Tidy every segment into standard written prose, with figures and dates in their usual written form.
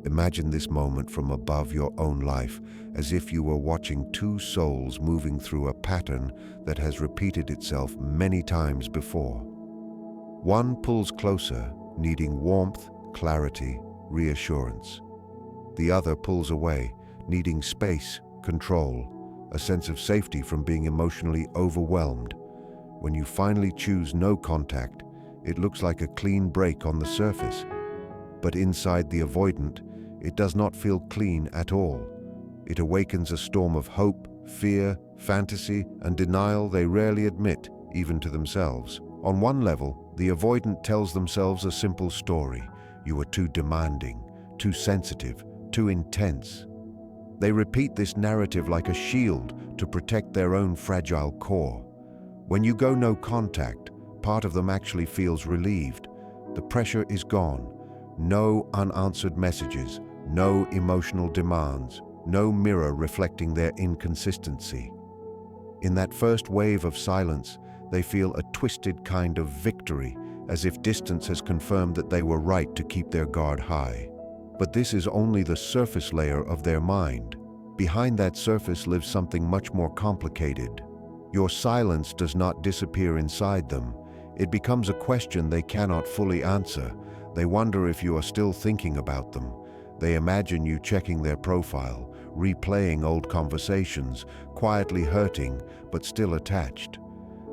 Imagine this moment from above your own life, as if you were watching two souls moving through a pattern that has repeated itself many times before. One pulls closer, needing warmth, clarity, reassurance. The other pulls away, needing space, control, a sense of safety from being emotionally overwhelmed. When you finally choose no contact, it looks like a clean break on the surface. But inside the avoidant, it does not feel clean at all. It awakens a storm of hope, fear, fantasy, and denial they rarely admit, even to themselves. On one level, the avoidant tells themselves a simple story. You are too demanding, too sensitive, too intense. They repeat this narrative like a shield to protect their own fragile core. When you go no contact, part of them actually feels relieved. The pressure is gone. No unanswered messages, no emotional demands, no mirror reflecting their inconsistency. In that first wave of silence, they feel a twisted kind of victory, as if distance has confirmed that they were right to keep their guard high. But this is only the surface layer of their mind. Behind that surface lives something much more complicated. Your silence does not disappear inside them. It becomes a question they cannot fully answer. They wonder if you are still thinking about them. They imagine you checking their profile, replaying old conversations, quietly hurting, but still attached.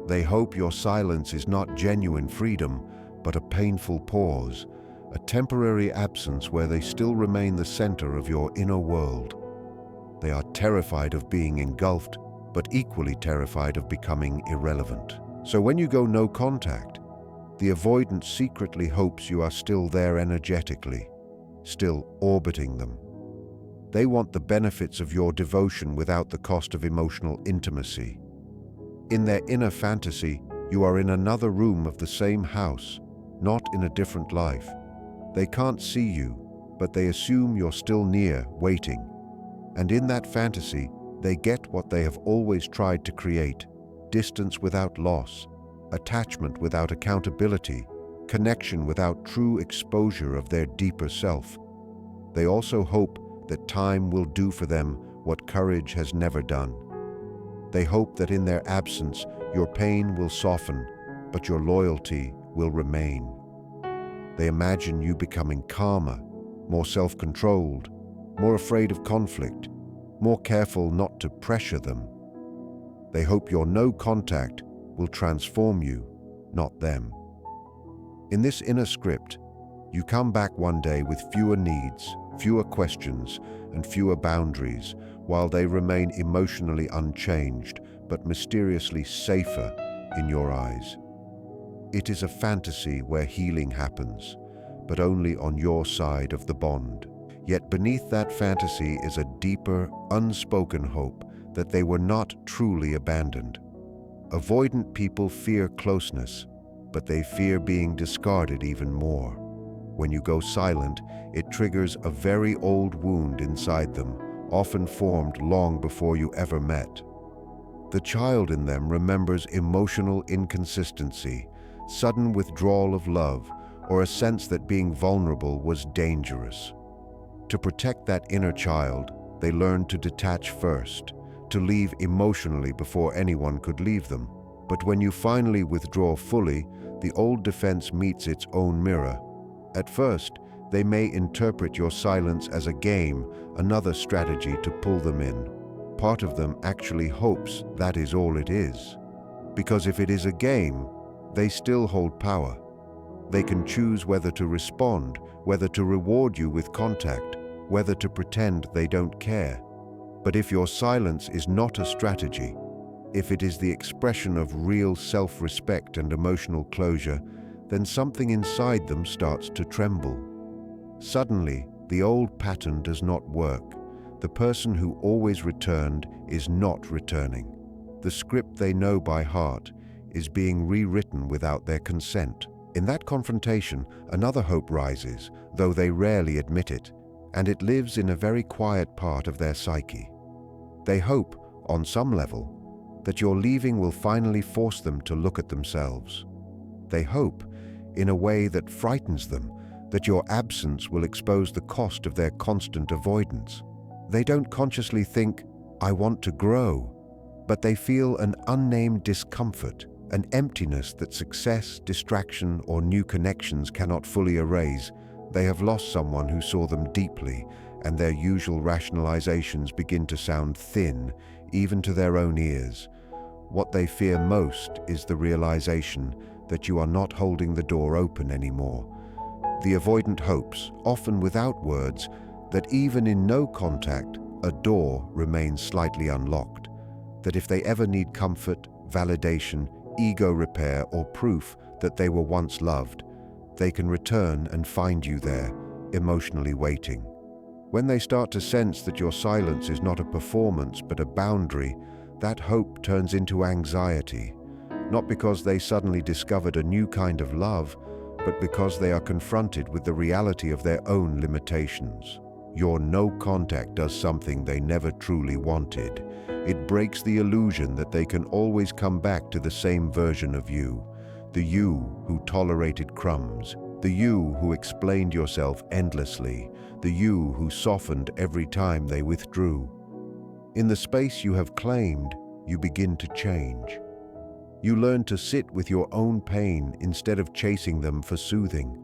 They hope your silence is not genuine freedom, but a painful pause, a temporary absence where they still remain the center of your inner world. They are terrified of being engulfed, but equally terrified of becoming irrelevant. So when you go no contact, the avoidant secretly hopes you are still there energetically, still orbiting them. They want the benefits of your devotion without the cost of emotional intimacy. In their inner fantasy, you are in another room of the same house, not in a different life. They can't see you, but they assume you're still near, waiting. And in that fantasy, they get what they have always tried to create: distance without loss, attachment without accountability, connection without true exposure of their deeper self. They also hope that time will do for them what courage has never done. They hope that in their absence, your pain will soften, but your loyalty will remain. They imagine you becoming calmer, more self-controlled, more afraid of conflict, more careful not to pressure them. They hope your no contact will transform you, not them. In this inner script, you come back one day with fewer needs, fewer questions, and fewer boundaries, while they remain emotionally unchanged, but mysteriously safer in your eyes. It is a fantasy where healing happens, but only on your side of the bond. Yet beneath that fantasy is a deeper, unspoken hope that they were not truly abandoned. Avoidant people fear closeness, but they fear being discarded even more. When you go silent, it triggers a very old wound inside them, often formed long before you ever met. The child in them remembers emotional inconsistency, sudden withdrawal of love, or a sense that being vulnerable was dangerous. To protect that inner child, they learned to detach first, to leave emotionally before anyone could leave them. But when you finally withdraw fully, the old defense meets its own mirror. At first, they may interpret your silence as a game, another strategy to pull them in. Part of them actually hopes that is all it is. Because if it is a game, they still hold power. They can choose whether to respond, whether to reward you with contact, whether to pretend they don't care. But if your silence is not a strategy, if it is the expression of real self-respect and emotional closure, then something inside them starts to tremble. Suddenly, the old pattern does not work. The person who always returned is not returning. The script they know by heart is being rewritten without their consent. In that confrontation, another hope rises, though they rarely admit it, and it lives in a very quiet part of their psyche. They hope, on some level, that your leaving will finally force them to look at themselves. They hope, in a way that frightens them, that your absence will expose the cost of their constant avoidance. They don't consciously think, "I want to grow," but they feel an unnamed discomfort, an emptiness that success, distraction, or new connections cannot fully erase. They have lost someone who saw them deeply, and their usual rationalizations begin to sound thin, even to their own ears. What they fear most is the realization that you are not holding the door open anymore. The avoidant hopes, often without words, that even in no contact, a door remains slightly unlocked, that if they ever need comfort, validation, ego repair, or proof that they were once loved, they can return and find you there, emotionally waiting. When they start to sense that your silence is not a performance but a boundary, that hope turns into anxiety, not because they suddenly discovered a new kind of love, but because they are confronted with the reality of their own limitations. Your no contact does something they never truly wanted. It breaks the illusion that they can always come back to the same version of you, the you who tolerated crumbs, the you who explained yourself endlessly, the you who softened every time they withdrew. In the space you have claimed, you begin to change. You learn to sit with your own pain instead of chasing them for soothing.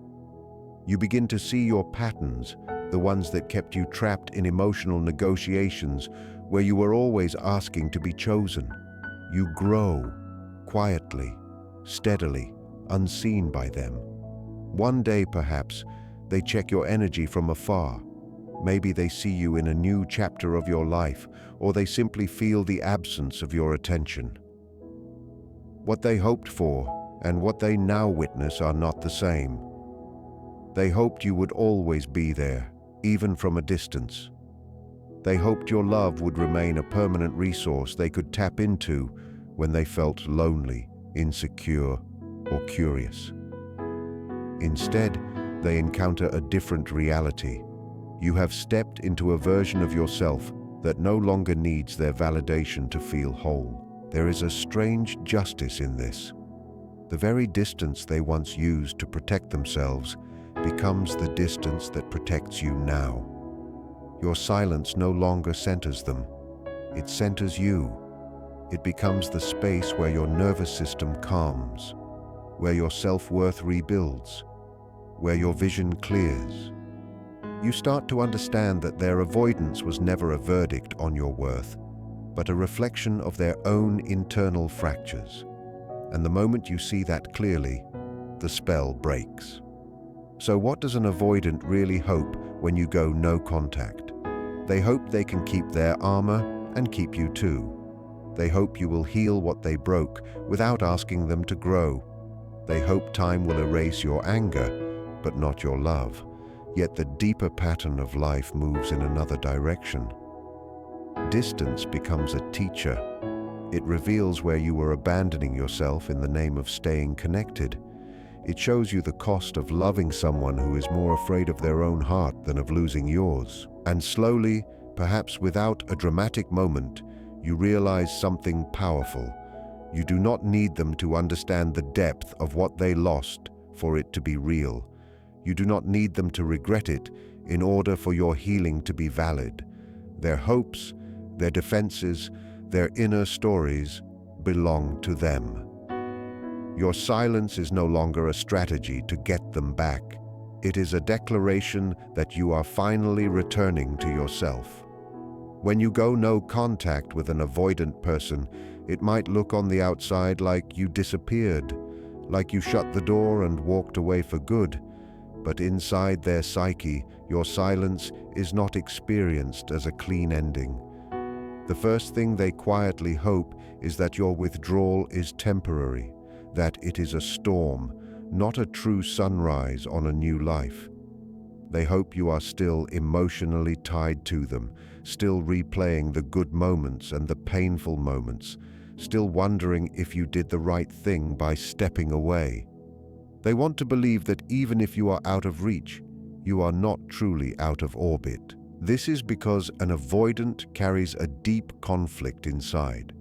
You begin to see your patterns, the ones that kept you trapped in emotional negotiations where you were always asking to be chosen. You grow, quietly, steadily, unseen by them. One day, perhaps, they check your energy from afar. Maybe they see you in a new chapter of your life, or they simply feel the absence of your attention. What they hoped for and what they now witness are not the same. They hoped you would always be there, even from a distance. They hoped your love would remain a permanent resource they could tap into when they felt lonely, insecure, or curious. Instead, they encounter a different reality. You have stepped into a version of yourself that no longer needs their validation to feel whole. There is a strange justice in this. The very distance they once used to protect themselves becomes the distance that protects you now. Your silence no longer centers them. It centers you. It becomes the space where your nervous system calms, where your self-worth rebuilds, where your vision clears. You start to understand that their avoidance was never a verdict on your worth, but a reflection of their own internal fractures. And the moment you see that clearly, the spell breaks. So what does an avoidant really hope when you go no contact? They hope they can keep their armor and keep you too. They hope you will heal what they broke without asking them to grow. They hope time will erase your anger, but not your love. Yet the deeper pattern of life moves in another direction. Distance becomes a teacher. It reveals where you were abandoning yourself in the name of staying connected. It shows you the cost of loving someone who is more afraid of their own heart than of losing yours. And slowly, perhaps without a dramatic moment, you realize something powerful. You do not need them to understand the depth of what they lost for it to be real. You do not need them to regret it in order for your healing to be valid. Their hopes, their defenses, their inner stories belong to them. Your silence is no longer a strategy to get them back. It is a declaration that you are finally returning to yourself. When you go no contact with an avoidant person, it might look on the outside like you disappeared, like you shut the door and walked away for good. But inside their psyche, your silence is not experienced as a clean ending. The first thing they quietly hope is that your withdrawal is temporary, that it is a storm, not a true sunrise on a new life. They hope you are still emotionally tied to them, still replaying the good moments and the painful moments, still wondering if you did the right thing by stepping away. They want to believe that even if you are out of reach, you are not truly out of orbit. This is because an avoidant carries a deep conflict inside.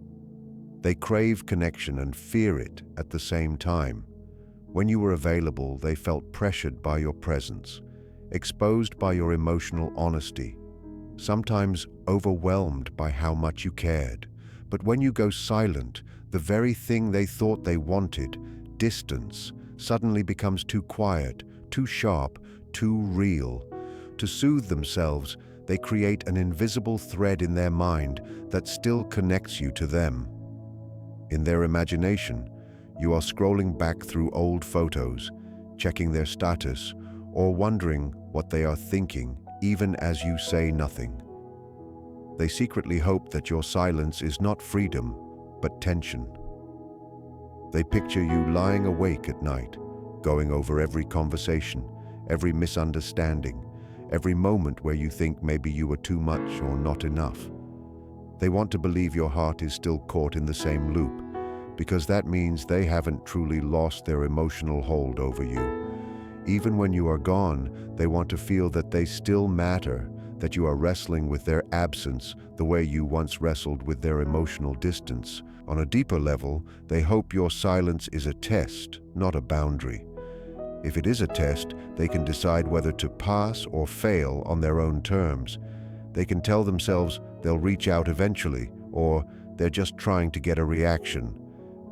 They crave connection and fear it at the same time. When you were available, they felt pressured by your presence, exposed by your emotional honesty, sometimes overwhelmed by how much you cared. But when you go silent, the very thing they thought they wanted, distance, suddenly becomes too quiet, too sharp, too real. To soothe themselves, they create an invisible thread in their mind that still connects you to them. In their imagination, you are scrolling back through old photos, checking their status, or wondering what they are thinking, even as you say nothing. They secretly hope that your silence is not freedom, but tension. They picture you lying awake at night, going over every conversation, every misunderstanding, every moment where you think maybe you were too much or not enough. They want to believe your heart is still caught in the same loop, because that means they haven't truly lost their emotional hold over you. Even when you are gone, they want to feel that they still matter, that you are wrestling with their absence the way you once wrestled with their emotional distance. On a deeper level, they hope your silence is a test, not a boundary. If it is a test, they can decide whether to pass or fail on their own terms. They can tell themselves they'll reach out eventually, or they're just trying to get a reaction.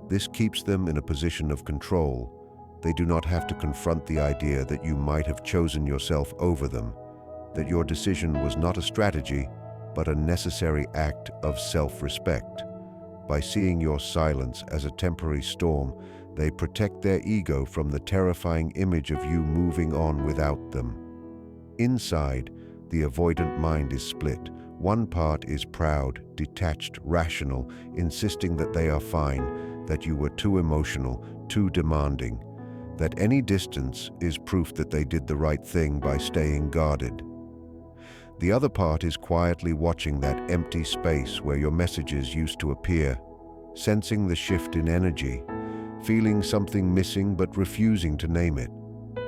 This keeps them in a position of control. They do not have to confront the idea that you might have chosen yourself over them, that your decision was not a strategy, but a necessary act of self-respect. By seeing your silence as a temporary storm, they protect their ego from the terrifying image of you moving on without them. Inside, the avoidant mind is split. One part is proud, detached, rational, insisting that they are fine, that you were too emotional, too demanding, that any distance is proof that they did the right thing by staying guarded. The other part is quietly watching that empty space where your messages used to appear, sensing the shift in energy, feeling something missing but refusing to name it.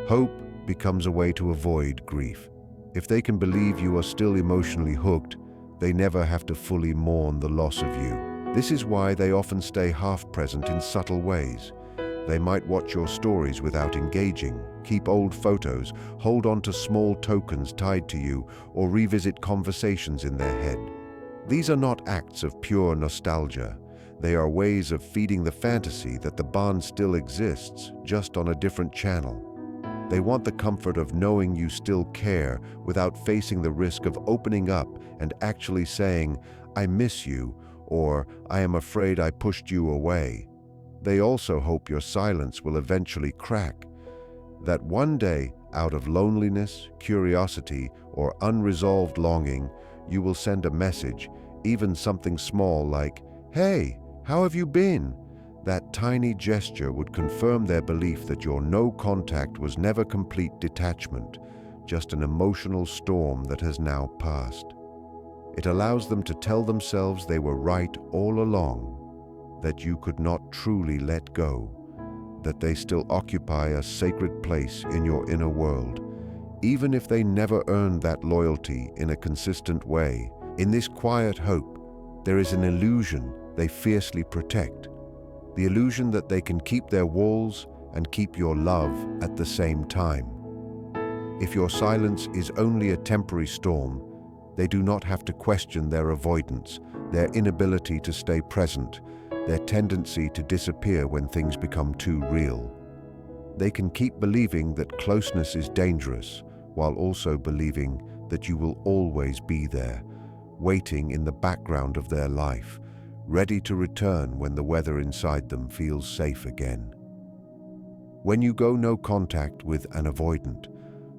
Hope becomes a way to avoid grief. If they can believe you are still emotionally hooked, they never have to fully mourn the loss of you. This is why they often stay half-present in subtle ways. They might watch your stories without engaging, keep old photos, hold on to small tokens tied to you, or revisit conversations in their head. These are not acts of pure nostalgia. They are ways of feeding the fantasy that the bond still exists, just on a different channel. They want the comfort of knowing you still care without facing the risk of opening up and actually saying, "I miss you," or "I am afraid I pushed you away." They also hope your silence will eventually crack, that one day, out of loneliness, curiosity, or unresolved longing, you will send a message, even something small like, "Hey, how have you been?" That tiny gesture would confirm their belief that your no contact was never complete detachment, just an emotional storm that has now passed. It allows them to tell themselves they were right all along, that you could not truly let go, that they still occupy a sacred place in your inner world, even if they never earned that loyalty in a consistent way. In this quiet hope, there is an illusion they fiercely protect, the illusion that they can keep their walls and keep your love at the same time. If your silence is only a temporary storm, they do not have to question their avoidance, their inability to stay present, their tendency to disappear when things become too real. They can keep believing that closeness is dangerous, while also believing that you will always be there, waiting in the background of their life, ready to return when the weather inside them feels safe again. When you go no contact with an avoidant,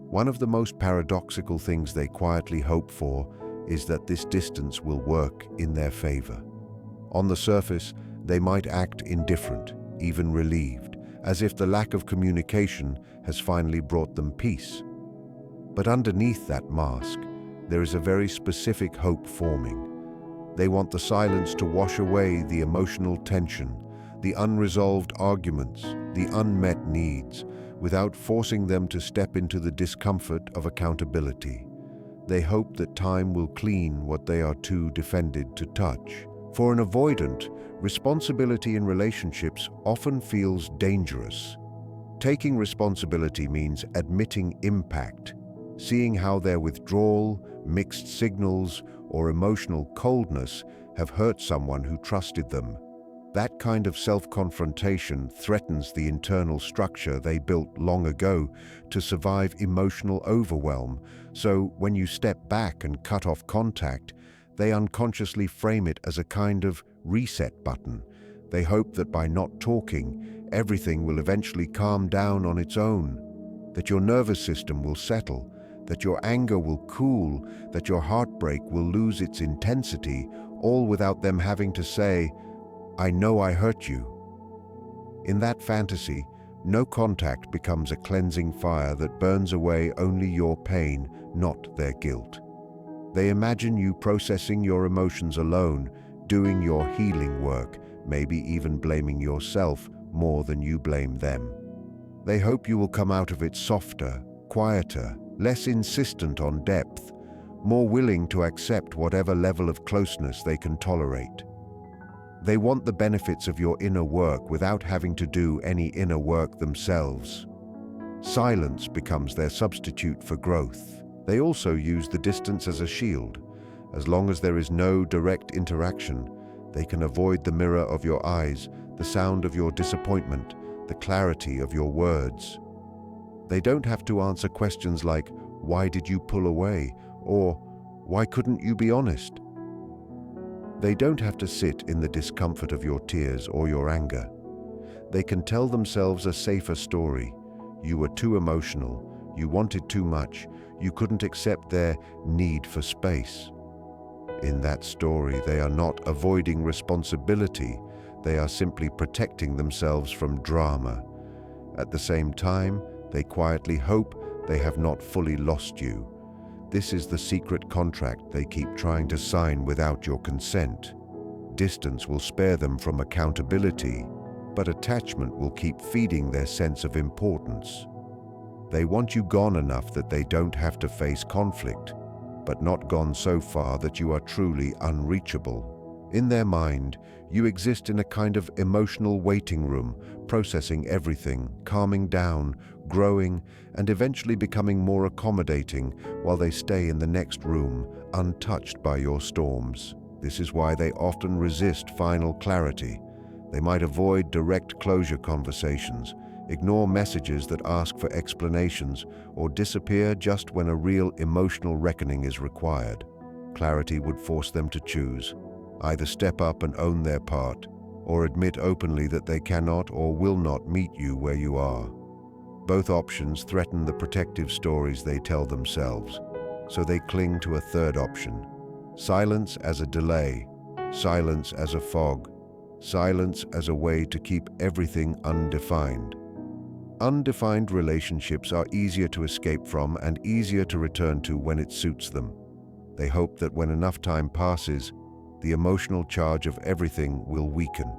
one of the most paradoxical things they quietly hope for is that this distance will work in their favor. On the surface, they might act indifferent, even relieved, as if the lack of communication has finally brought them peace. But underneath that mask, there is a very specific hope forming. They want the silence to wash away the emotional tension, the unresolved arguments, the unmet needs, without forcing them to step into the discomfort of accountability. They hope that time will clean what they are too defended to touch. For an avoidant, responsibility in relationships often feels dangerous. Taking responsibility means admitting impact, seeing how their withdrawal, mixed signals, or emotional coldness have hurt someone who trusted them. That kind of self-confrontation threatens the internal structure they built long ago to survive emotional overwhelm, so when you step back and cut off contact, they unconsciously frame it as a kind of reset button. They hope that by not talking, everything will eventually calm down on its own, that your nervous system will settle, that your anger will cool, that your heartbreak will lose its intensity, all without them having to say, "I know I hurt you." In that fantasy, no contact becomes a cleansing fire that burns away only your pain, not their guilt. They imagine you processing your emotions alone, doing your healing work, maybe even blaming yourself more than you blame them. They hope you will come out of it softer, quieter, less insistent on depth, more willing to accept whatever level of closeness they can tolerate. They want the benefits of your inner work without having to do any inner work themselves. Silence becomes their substitute for growth. They also use the distance as a shield. As long as there is no direct interaction, they can avoid the mirror of your eyes, the sound of your disappointment, the clarity of your words. They don't have to answer questions like, "Why did you pull away?" or "Why couldn't you be honest?" They don't have to sit in the discomfort of your tears or your anger. They can tell themselves a safer story. You were too emotional, you wanted too much, you couldn't accept their need for space. In that story, they are not avoiding responsibility, they are simply protecting themselves from drama. At the same time, they quietly hope they have not fully lost you. This is the secret contract they keep trying to sign without your consent. Distance will spare them from accountability, but attachment will keep feeding their sense of importance. They want you gone enough that they don't have to face conflict, but not gone so far that you are truly unreachable. In their mind, you exist in a kind of emotional waiting room, processing everything, calming down, growing, and eventually becoming more accommodating while they stay in the next room, untouched by your storms. This is why they often resist final clarity. They might avoid direct closure conversations, ignore messages that ask for explanations, or disappear just when a real emotional reckoning is required. Clarity would force them to choose. Either step up and own their part, or admit openly that they cannot or will not meet you where you are. Both options threaten the protective stories they tell themselves, so they cling to a third option. Silence as a delay, silence as a fog, silence as a way to keep everything undefined. Undefined relationships are easier to escape from and easier to return to when it suits them. They hope that when enough time passes, the emotional charge of everything will weaken.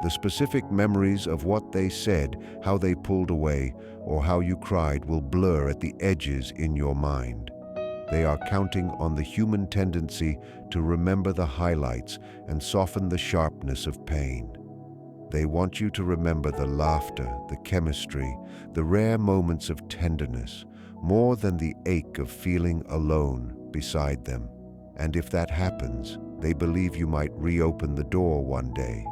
The specific memories of what they said, how they pulled away, or how you cried will blur at the edges in your mind. They are counting on the human tendency to remember the highlights and soften the sharpness of pain. They want you to remember the laughter, the chemistry, the rare moments of tenderness, more than the ache of feeling alone beside them. And if that happens, they believe you might reopen the door one day,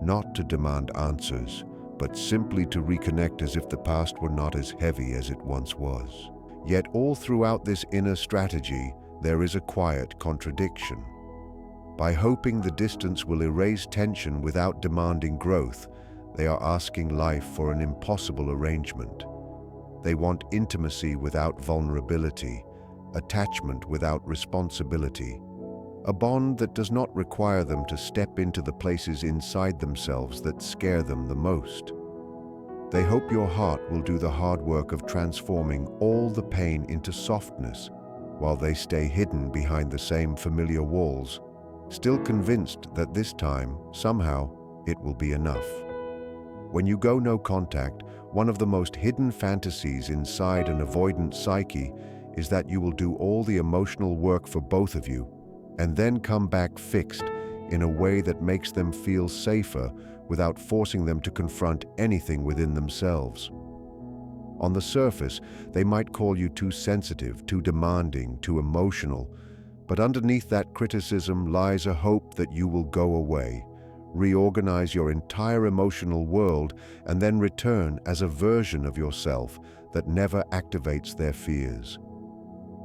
not to demand answers, but simply to reconnect as if the past were not as heavy as it once was. Yet all throughout this inner strategy, there is a quiet contradiction. By hoping the distance will erase tension without demanding growth, they are asking life for an impossible arrangement. They want intimacy without vulnerability, attachment without responsibility, a bond that does not require them to step into the places inside themselves that scare them the most. They hope your heart will do the hard work of transforming all the pain into softness, while they stay hidden behind the same familiar walls, still convinced that this time, somehow, it will be enough. When you go no contact, one of the most hidden fantasies inside an avoidant psyche is that you will do all the emotional work for both of you, and then come back fixed in a way that makes them feel safer without forcing them to confront anything within themselves. On the surface, they might call you too sensitive, too demanding, too emotional, but underneath that criticism lies a hope that you will go away, reorganize your entire emotional world, and then return as a version of yourself that never activates their fears.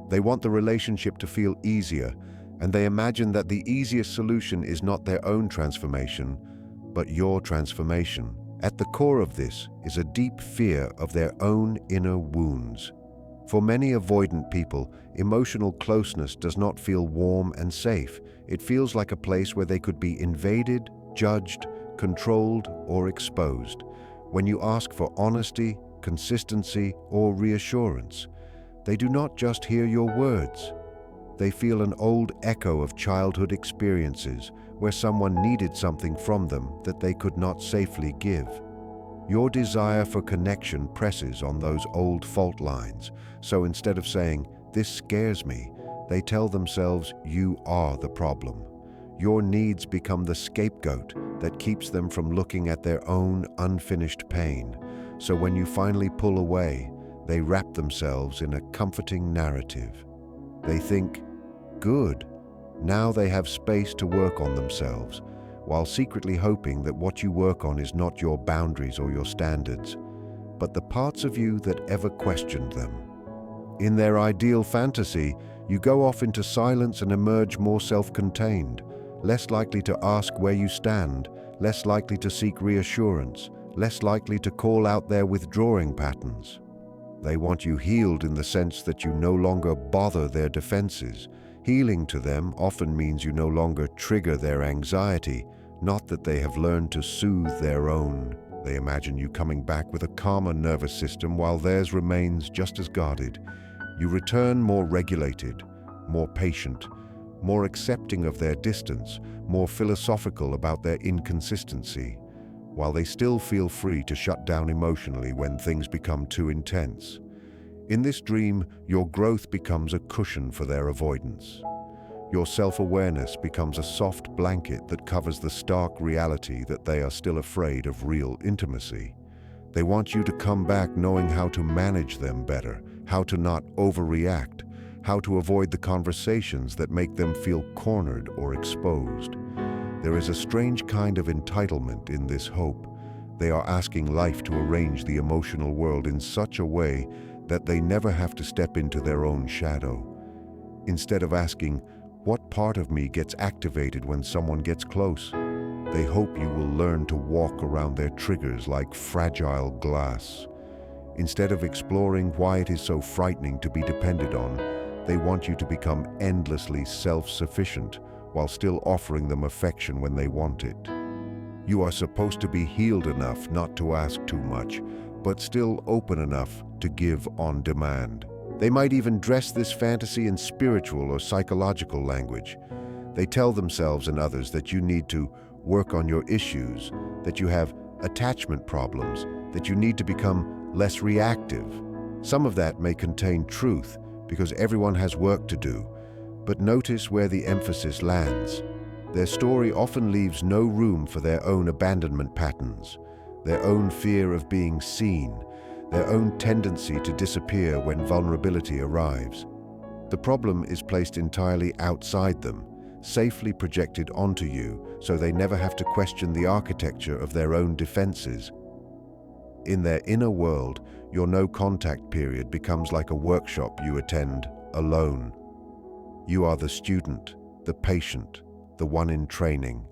They want the relationship to feel easier, and they imagine that the easiest solution is not their own transformation, but your transformation. At the core of this is a deep fear of their own inner wounds. For many avoidant people, emotional closeness does not feel warm and safe. It feels like a place where they could be invaded, judged, controlled, or exposed. When you ask for honesty, consistency, or reassurance, they do not just hear your words. They feel an old echo of childhood experiences where someone needed something from them that they could not safely give. Your desire for connection presses on those old fault lines, so instead of saying, "This scares me," they tell themselves, "You are the problem." Your needs become the scapegoat that keeps them from looking at their own unfinished pain. So when you finally pull away, they wrap themselves in a comforting narrative. They think, "Good, now they have space to work on themselves," while secretly hoping that what you work on is not your boundaries or your standards, but the parts of you that ever questioned them. In their ideal fantasy, you go off into silence and emerge more self-contained, less likely to ask where you stand, less likely to seek reassurance, less likely to call out their withdrawing patterns. They want you healed in the sense that you no longer bother their defenses. Healing to them often means you no longer trigger their anxiety, not that they have learned to soothe their own. They imagine you coming back with a calmer nervous system while theirs remains just as guarded. You return more regulated, more patient, more accepting of their distance, more philosophical about their inconsistency, while they still feel free to shut down emotionally when things become too intense. In this dream, your growth becomes a cushion for their avoidance. Your self-awareness becomes a soft blanket that covers the stark reality that they are still afraid of real intimacy. They want you to come back knowing how to manage them better, how to not overreact, how to avoid the conversations that make them feel cornered or exposed. There is a strange kind of entitlement in this hope. They are asking life to arrange the emotional world in such a way that they never have to step into their own shadow. Instead of asking, "What part of me gets activated when someone gets close?" they hope you will learn to walk around their triggers like fragile glass. Instead of exploring why it is so frightening to be depended on, they want you to become endlessly self-sufficient while still offering them affection when they want it. You are supposed to be healed enough not to ask too much, but still open enough to give on demand. They might even dress this fantasy in spiritual or psychological language. They tell themselves and others that you need to work on your issues, that you have attachment problems, that you need to become less reactive. Some of that may contain truth because everyone has work to do, but notice where the emphasis lands. Their story often leaves no room for their own abandonment patterns, their own fear of being seen, their own tendency to disappear when vulnerability arrives. The problem is placed entirely outside them, safely projected onto you, so they never have to question the architecture of their own defenses. In their inner world, your no-contact period becomes like a workshop you attend alone. You are the student, the patient, the one in training.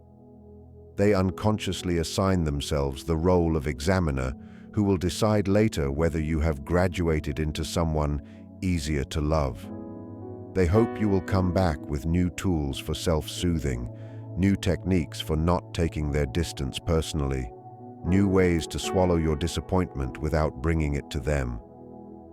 They unconsciously assign themselves the role of examiner who will decide later whether you have graduated into someone easier to love. They hope you will come back with new tools for self-soothing, new techniques for not taking their distance personally, new ways to swallow your disappointment without bringing it to them.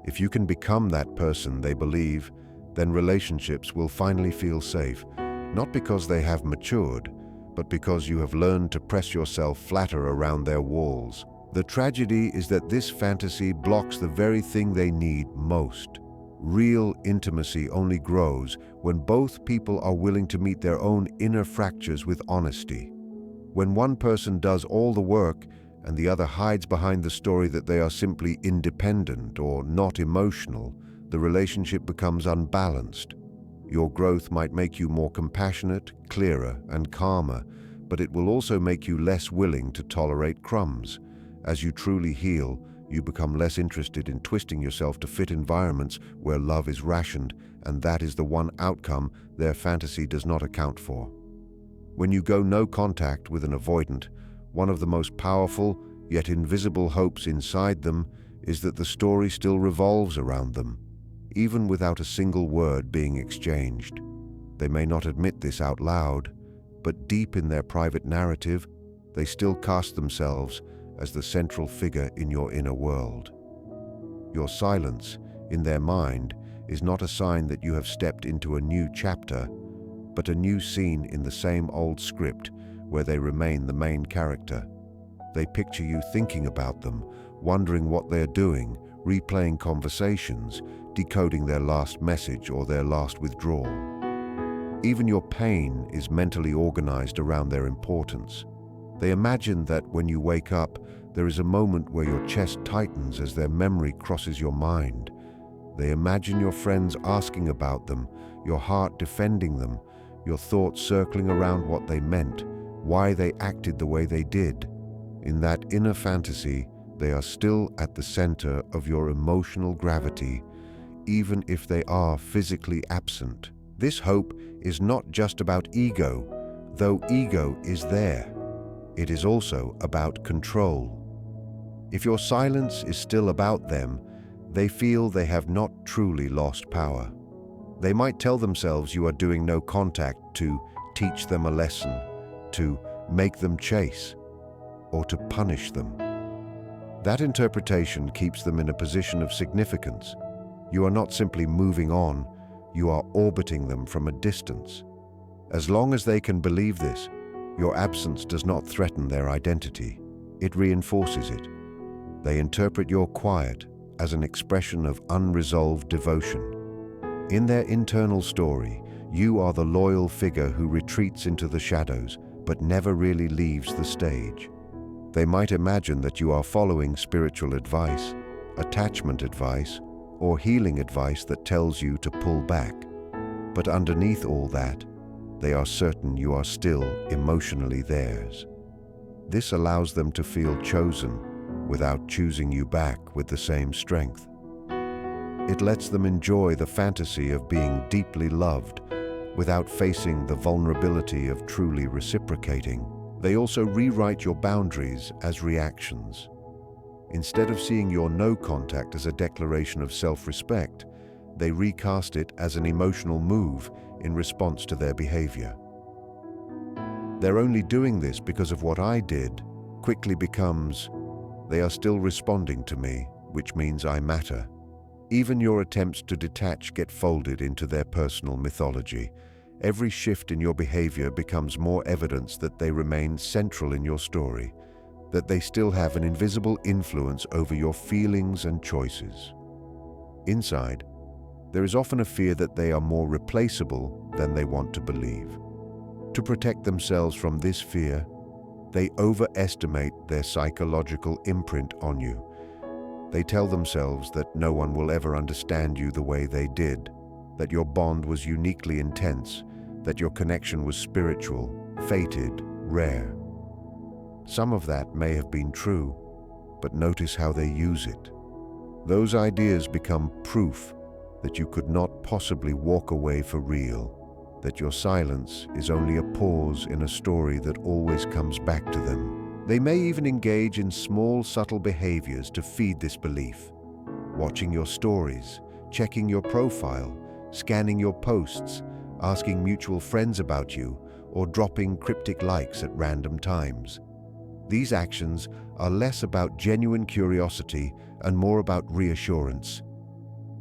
If you can become that person they believe, then relationships will finally feel safe, not because they have matured, but because you have learned to press yourself flatter around their walls. The tragedy is that this fantasy blocks the very thing they need most. Real intimacy only grows when both people are willing to meet their own inner fractures with honesty. When one person does all the work and the other hides behind the story that they are simply independent or not emotional, the relationship becomes unbalanced. Your growth might make you more compassionate, clearer, and calmer, but it will also make you less willing to tolerate crumbs. As you truly heal, you become less interested in twisting yourself to fit environments where love is rationed, and that is the one outcome their fantasy does not account for. When you go no contact with an avoidant, one of the most powerful yet invisible hopes inside them is that the story still revolves around them, even without a single word being exchanged. They may not admit this out loud, but deep in their private narrative, they still cast themselves as the central figure in your inner world. Your silence, in their mind, is not a sign that you have stepped into a new chapter, but a new scene in the same old script where they remain the main character. They picture you thinking about them, wondering what they're doing, replaying conversations, decoding their last message or their last withdrawal. Even your pain is mentally organized around their importance. They imagine that when you wake up, there is a moment where your chest tightens as their memory crosses your mind. They imagine your friends asking about them, your heart defending them, your thoughts circling around what they meant, why they acted the way they did. In that inner fantasy, they are still at the center of your emotional gravity, even if they are physically absent. This hope is not just about ego, though ego is there. It is also about control. If your silence is still about them, they feel they have not truly lost power. They might tell themselves you are doing no contact to teach them a lesson, to make them chase, or to punish them. That interpretation keeps them in a position of significance. You are not simply moving on, you are orbiting them from a distance. As long as they can believe this, your absence does not threaten their identity. It reinforces it. They interpret your quiet as an expression of unresolved devotion. In their internal story, you are the loyal figure who retreats into the shadows but never really leaves the stage. They might imagine that you are following spiritual advice, attachment advice, or healing advice that tells you to pull back. But underneath all that, they are certain you are still emotionally theirs. This allows them to feel chosen without choosing you back with the same strength. It lets them enjoy the fantasy of being deeply loved without facing the vulnerability of truly reciprocating. They also rewrite your boundaries as reactions. Instead of seeing your no contact as a declaration of self-respect, they recast it as an emotional move in response to their behavior. They're only doing this because of what I did quickly becomes, they are still responding to me, which means I matter. Even your attempts to detach get folded into their personal mythology. Every shift in your behavior becomes more evidence that they remain central in your story, that they still have an invisible influence over your feelings and choices. Inside, there is often a fear that they are more replaceable than they want to believe. To protect themselves from this fear, they overestimate their psychological imprint on you. They tell themselves that no one will ever understand you the way they did, that your bond was uniquely intense, that your connection was spiritual, fated, rare. Some of that may have been true, but notice how they use it. Those ideas become proof that you could not possibly walk away for real, that your silence is only a pause in a story that always comes back to them. They may even engage in small, subtle behaviors to feed this belief. Watching your stories, checking your profile, scanning your posts, asking mutual friends about you, or dropping cryptic likes at random times. These actions are less about genuine curiosity and more about reassurance.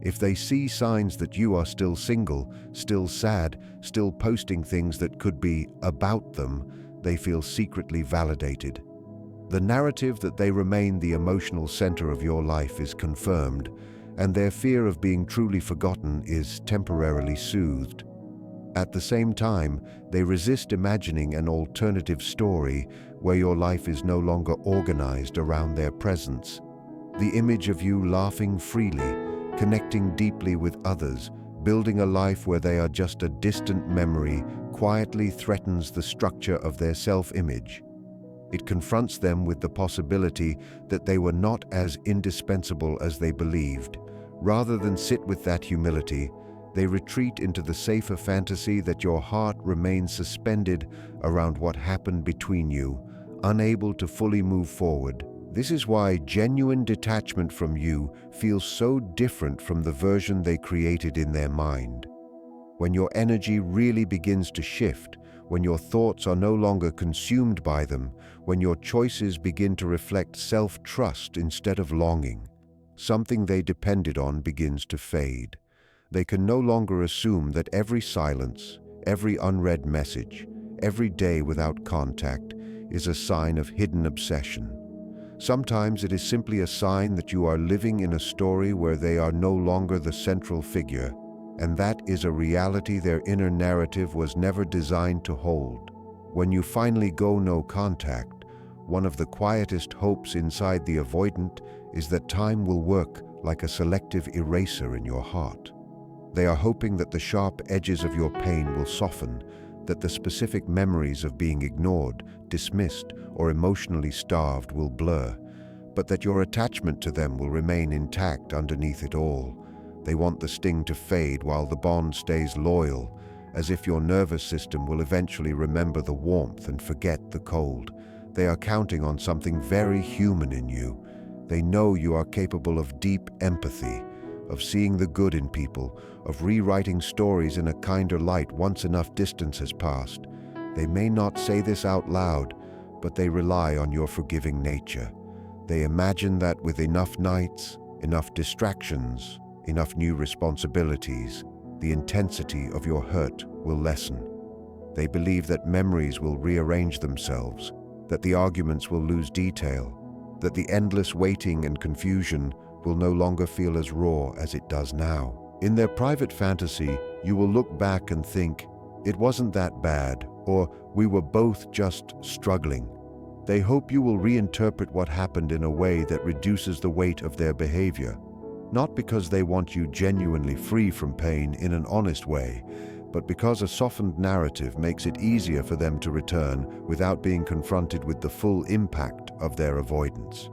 If they see signs that you are still single, still sad, still posting things that could be about them, they feel secretly validated. The narrative that they remain the emotional center of your life is confirmed, and their fear of being truly forgotten is temporarily soothed. At the same time, they resist imagining an alternative story where your life is no longer organized around their presence. The image of you laughing freely, connecting deeply with others, building a life where they are just a distant memory, quietly threatens the structure of their self-image. It confronts them with the possibility that they were not as indispensable as they believed. Rather than sit with that humility, they retreat into the safer fantasy that your heart remains suspended around what happened between you, unable to fully move forward. This is why genuine detachment from you feels so different from the version they created in their mind. When your energy really begins to shift, when your thoughts are no longer consumed by them, when your choices begin to reflect self-trust instead of longing, something they depended on begins to fade. They can no longer assume that every silence, every unread message, every day without contact is a sign of hidden obsession. Sometimes it is simply a sign that you are living in a story where they are no longer the central figure, and that is a reality their inner narrative was never designed to hold. When you finally go no contact, one of the quietest hopes inside the avoidant is that time will work like a selective eraser in your heart. They are hoping that the sharp edges of your pain will soften, that the specific memories of being ignored, dismissed, or emotionally starved will blur, but that your attachment to them will remain intact underneath it all. They want the sting to fade while the bond stays loyal, as if your nervous system will eventually remember the warmth and forget the cold. They are counting on something very human in you. They know you are capable of deep empathy, of seeing the good in people, of rewriting stories in a kinder light once enough distance has passed. They may not say this out loud, but they rely on your forgiving nature. They imagine that with enough nights, enough distractions, enough new responsibilities, the intensity of your hurt will lessen. They believe that memories will rearrange themselves, that the arguments will lose detail, that the endless waiting and confusion will no longer feel as raw as it does now. In their private fantasy, you will look back and think, "It wasn't that bad," or "We were both just struggling." They hope you will reinterpret what happened in a way that reduces the weight of their behavior, not because they want you genuinely free from pain in an honest way, but because a softened narrative makes it easier for them to return without being confronted with the full impact of their avoidance.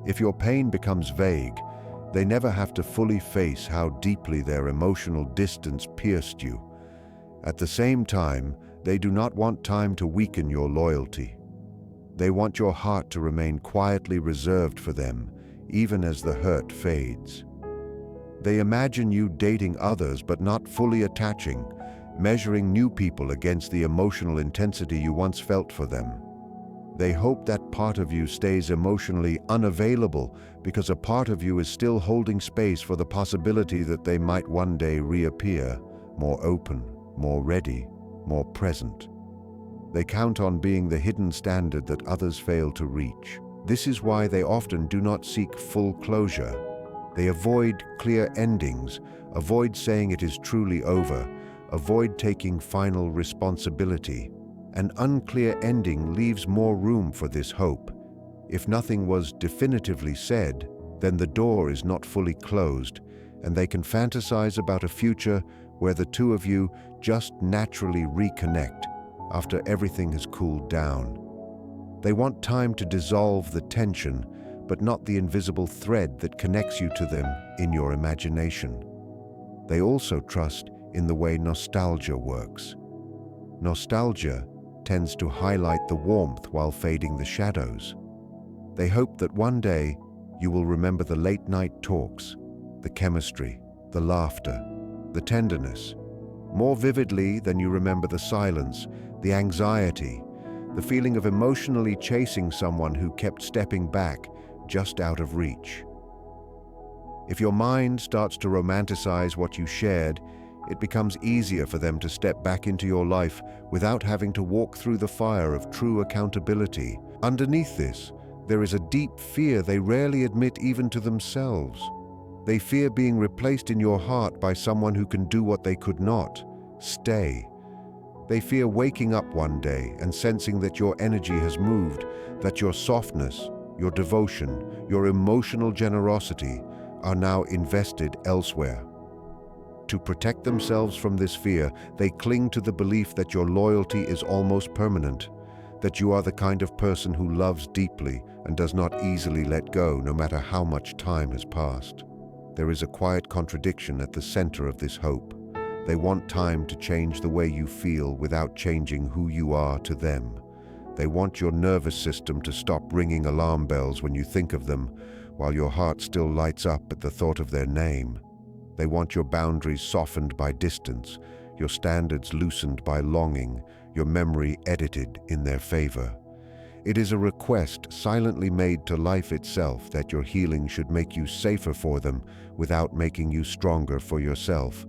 If your pain becomes vague, they never have to fully face how deeply their emotional distance pierced you. At the same time, they do not want time to weaken your loyalty. They want your heart to remain quietly reserved for them, even as the hurt fades. They imagine you dating others but not fully attaching, measuring new people against the emotional intensity you once felt for them. They hope that part of you stays emotionally unavailable because a part of you is still holding space for the possibility that they might one day reappear, more open, more ready, more present. They count on being the hidden standard that others fail to reach. This is why they often do not seek full closure. They avoid clear endings, avoid saying it is truly over, avoid taking final responsibility. An unclear ending leaves more room for this hope. If nothing was definitively said, then the door is not fully closed, and they can fantasize about a future where the two of you just naturally reconnect after everything has cooled down. They want time to dissolve the tension, but not the invisible thread that connects you to them in your imagination. They also trust in the way nostalgia works. Nostalgia tends to highlight the warmth while fading the shadows. They hope that one day you will remember the late-night talks, the chemistry, the laughter, the tenderness, more vividly than you remember the silence, the anxiety, the feeling of emotionally chasing someone who kept stepping back just out of reach. If your mind starts to romanticize what you shared, it becomes easier for them to step back into your life without having to walk through the fire of true accountability. Underneath this, there is a deep fear they rarely admit even to themselves. They fear being replaced in your heart by someone who can do what they could not, stay. They fear waking up one day and sensing that your energy has moved, that your softness, your devotion, your emotional generosity are now invested elsewhere. To protect themselves from this fear, they cling to the belief that your loyalty is almost permanent, that you are the kind of person who loves deeply and does not easily let go no matter how much time has passed. There is a quiet contradiction at the center of this hope. They want time to change the way you feel without changing who you are to them. They want your nervous system to stop ringing alarm bells when you think of them, while your heart still lights up at the thought of their name. They want your boundaries softened by distance, your standards loosened by longing, your memory edited in their favor. It is a request silently made to life itself that your healing should make you safer for them without making you stronger for yourself.